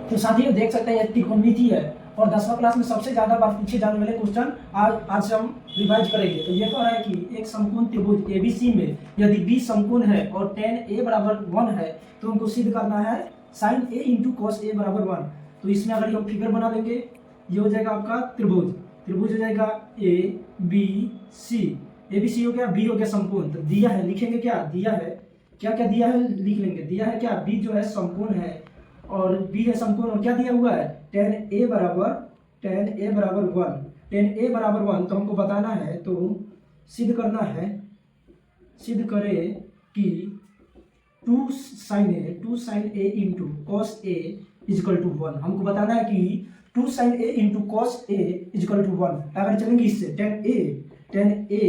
तो साथियों देख सकते हैं ये त्रिकोणमिति है और 10वां क्लास में सबसे ज्यादा बार पूछे जाने वाले क्वेश्चन आज हम रिवाइज करेंगे। तो ये कह रहा है कि एक समकोण त्रिभुज एबीसी में यदि बी समकोण है और tan a बराबर 1 है तो उनको सिद्ध करना है sin a इंटू कॉस ए बराबर 1। तो इसमें अगर हम फिगर बना लेंगे ये हो जाएगा आपका त्रिभुज, त्रिभुज हो जाएगा A B C, A B C हो गया, बी हो गया समकोण। तो दिया है, लिखेंगे क्या दिया है, क्या क्या दिया है लिख लेंगे। दिया है क्या, बी जो है समकोण है और बी है समकोण और क्या दिया हुआ है tan a बराबर 1, tan a बराबर 1। तो हमको बताना है, तो सिद्ध करना है, सिद्ध करें कि 2 sin a into cos A equal to 1। हमको बताना है कि 2 sin a into cos A equal to 1। अगर चलेंगे इससे tan a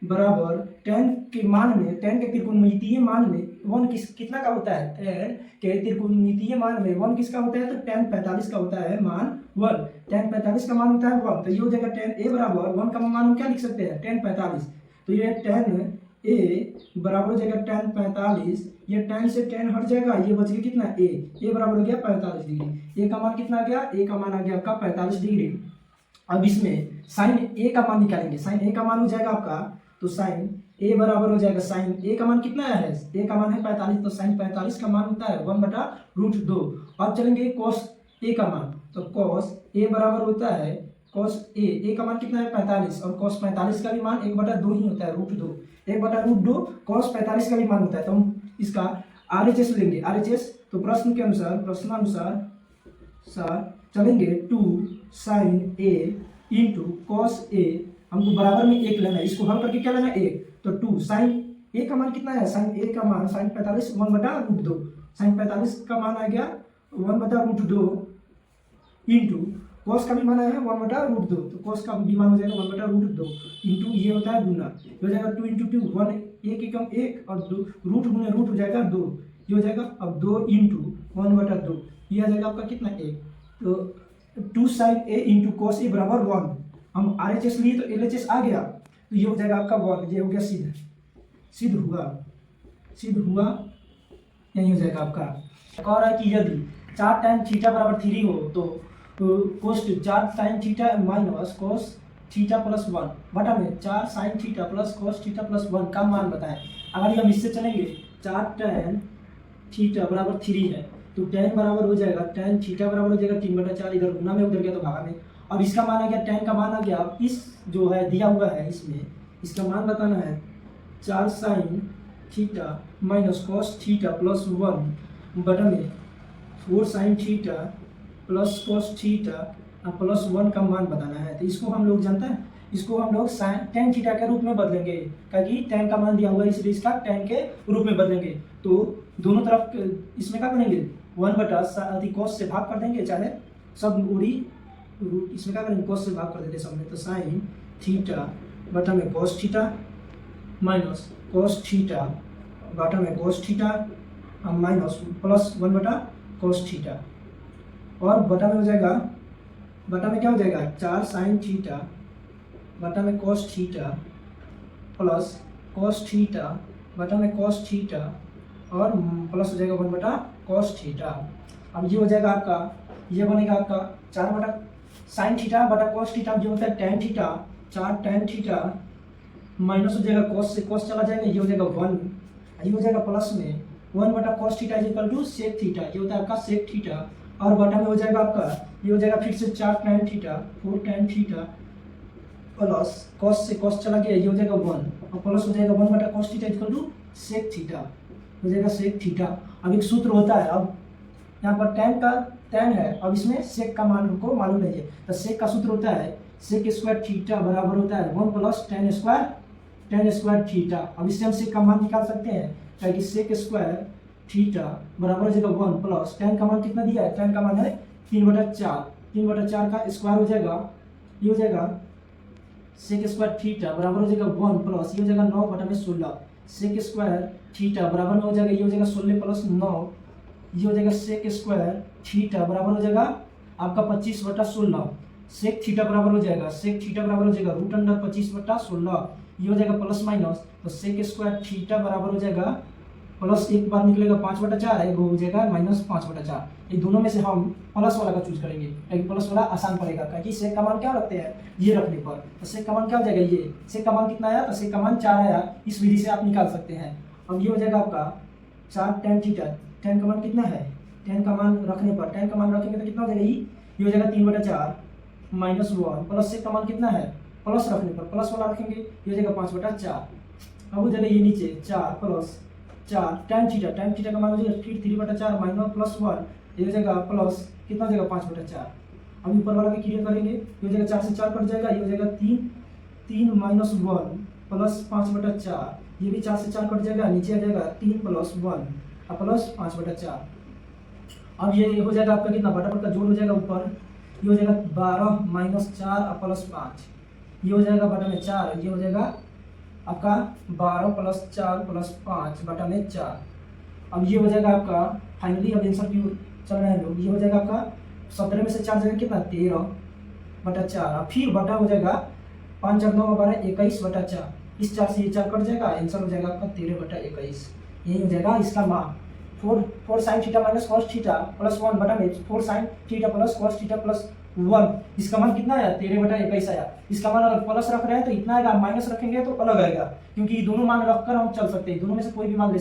बराबर tan के मान में, tan के त्रिकोणमितीय मान में 1 कितना का होता है, tan के त्रिकोणमितीय मान में 1 किसका होता है, तो tan 45 का होता है मान 1। tan 45 का मान होता है 1। तो ये हो जाएगा tan a बराबर 1 का मान हम क्या लिख सकते हैं, tan 45। तो ये tan a बराबर हो जाएगा tan 45, ये tan से tan हट जाएगा, ये बच गया कितना a बराबर हो गया 45 डिग्री। a का मान कितना आ गया, a का मान आ गया आपका 45 डिग्री। अब इसमें sin a का मान निकालेंगे, sin a का मान हो जाएगा आपका, तो sin a बराबर हो जाएगा, sin a का मान कितना है, a का मान है 45, तो sin 45 का मान होता है 1/√2। अब चलेंगे cos a का मान, तो cos a बराबर होता है cos a का मान कितना है 45 और cos 45 का भी मान 1/2 ही होता है, √2, 1/2 cos 45 का भी मान होता है। तो हम इसका RHS लेंगे, RHS। तो प्रश्न के अनुसार, प्रश्नानुसार चलेंगे 2 sin a into cos a, हमको बराबर में 1 लेना है, इसको हल करके क्या लेना है 1। तो 2 sin a का मान कितना है, sin a का मान sin 45 1/√2, sin 45 का मान आ गया 1/√2 इंटू cos का भी मान आया है 1/√2, तो cos का भी मान हो जाएगा 1/√2 इंटू ये होता है गुना, हो जाएगा 2 इंटू 2 1, 1 एकम 1 और 2 रूट गुना रूट हो जाएगा 2, ये हो जाएगा अब 2 इंटू 1/2, ये आ जाएगा आपका कितना 1। तो 2 sin a इंटू कॉस ए बराबर 1। हम RHS लिए तो LHS आ गया, तो ये हो जाएगा आपका 1, ये हो गया सिद्ध हुआ, यही हो जाएगा आपका। कह रहा है कि यदि 4 tan थीटा बराबर 3 हो तो कोस 4 sin theta minus cos theta plus 1 बटा में 4 sin theta plus cos theta plus 1 का मान बताएं। अगर हम इससे चलेंगे 4 tan थीटा बराबर 3 है तो tan बराबर हो जाएगा, tan थीटा बराबर हो जाएगा 3/4, इधर गुना में उधर गया तो भागा में। अब इसका मान आ गया, tan का मान आ गया, इस जो है दिया हुआ है इसमें इसका मान बताना है 4 sin theta minus cos theta plus 1 बटा में 4 sin theta plus cos theta plus 1 का मान बताना है। तो इसको हम लोग जानते हैं, इसको हम लोग tan थीटा के रूप में बदलेंगे, क्योंकि tan का मान दिया हुआ है इसलिए इसका tan के रूप में बदलेंगे। तो दोनों तरफ इसमें क्या करेंगे 1/, cos से भाग कर देंगे, चाहे सब उड़ी इसमें क्या करेंगे cos से भाग कर देते सब में। तो sin थीटा बटा में cos theta minus cos theta बटा में cos theta minus plus 1/cos theta और बटा में हो जाएगा, बटा में क्या हो जाएगा 4 sin थीटा बटा में cos theta plus cos theta बटा में cos थीटा और प्लस हो जाएगा 1/cos थीटा। अब ये हो जाएगा आपका, ये बनेगा आपका 4 sin थीटा बटा cos थीटा जो होता है tan theta, 4 tan theta minus हो जाएगा cos से cos चला जाएगा, ये हो जाएगा 1, ये हो जाएगा प्लस में 1/cos theta equal to sec theta, ये होता है आपका sec थीटा और बटा में हो जाएगा आपका, ये हो जाएगा फिर से 4 tan theta 4 tan theta plus cos से cos चला गया, ये हो जाएगा 1 और प्लस हो जाएगा 1/cos theta equal to sec theta, हो जाएगा sec थीटा। अब एक सूत्र होता है, अब यहाँ पर tan है, अब इसमें sec का मान हमको मालूम नहीं है, तो sec का सूत्र होता है sec स्क्वायर थीटा बराबर होता है 1 प्लस tan स्क्वायर थीटा। अब इससे हम sec का मान निकाल सकते हैं, क्योंकि sec स्क्वायर थीटा बराबर हो जाएगा 1 प्लस tan का मान कितना दिया है, tan का मान है 3/4 का स्क्वायर हो जाएगा, ये हो जाएगा sec स्क्वायर थीटा बराबर हो जाएगा 1 प्लस ये हो जाएगा 9/16, sec स्क्वायर थीटा बराबर में हो जाएगा, ये हो जाएगा 16 प्लस 9, ये हो जाएगा sec स्क्वायर थीटा बराबर हो जाएगा आपका 25/16, sec थीटा बराबर हो जाएगा, sec थीटा बराबर हो जाएगा √25/16, ये हो जाएगा प्लस माइनस, तो sec स्क्वायर थीटा बराबर हो जाएगा प्लस एक बार निकलेगा 5/4, एक हो जाएगा -5/4। ये दोनों में से हम प्लस वाला का चूज करेंगे, क्योंकि प्लस वाला आसान पड़ेगा, क्योंकि सेक का मान क्या रखते हैं, ये रखने पर। तो सेक का मान क्या हो जाएगा, ये सेक का मान कितना आया, तो सेक का मान 4 आया। इस विधि से आप निकाल सकते हैं। अब ये हो जाएगा आपका 4 tan थीटा। tan का मान कितना है, tan का मान रखने पर, tan का मान रखेंगे तो कितना हो जाएगा, ये हो जाएगा 3/4 -1। प्लस सेक का मान कितना है, प्लस रखने पर, प्लस वाला रखेंगे, ये हो जाएगा 5/4। अब हो जाएगा ये नीचे 4 + 4 tan थीटा का मान हो जाएगा फिर 3/4 -+1, ये हो जाएगा प्लस कितना हो जाएगा 5/4। अब ऊपर वाला का क्लियर करेंगे, ये हो जाएगा 4 से 4 कट जाएगा, ये हो जाएगा 3 -1 प्लस 5/4, ये भी 4 से 4 कट जाएगा, नीचे आ जाएगा 3 + 1 और प्लस 5/4। अब ये हो जाएगा आपका कितना, बटा का जोड़ हो जाएगा ऊपर, ये हो जाएगा 12 - 4 और प्लस 5, ये हो जाएगा बटा में 4, ये हो जाएगा आपका 12 + 4 + 5 बटा में 4। अब ये हो जाएगा आपका फाइनली, अब आंसर की चल रहे हैं लोग, ये हो जाएगा आपका 17 में से 4 जाएगा कितना, 13/4, और फिर बटा हो जाएगा 5 × 9 = 12, 21/4। इस 4 से ये 4 कट जाएगा, आंसर हो जाएगा आपका 13/21। यही हो जाएगा इसका मान। 4 sin थीटा - cos थीटा + 1 बटा में 4 sin थीटा + cos थीटा + 1, इसका मान कितना आया, 13/21 आया। इसका मान अगर प्लस रख रहे हैं तो इतना आएगा, माइनस रखेंगे तो अलग आएगा, क्योंकि दोनों मान रखकर हम चल सकते हैं, दोनों में से कोई भी मान ले सकते हैं।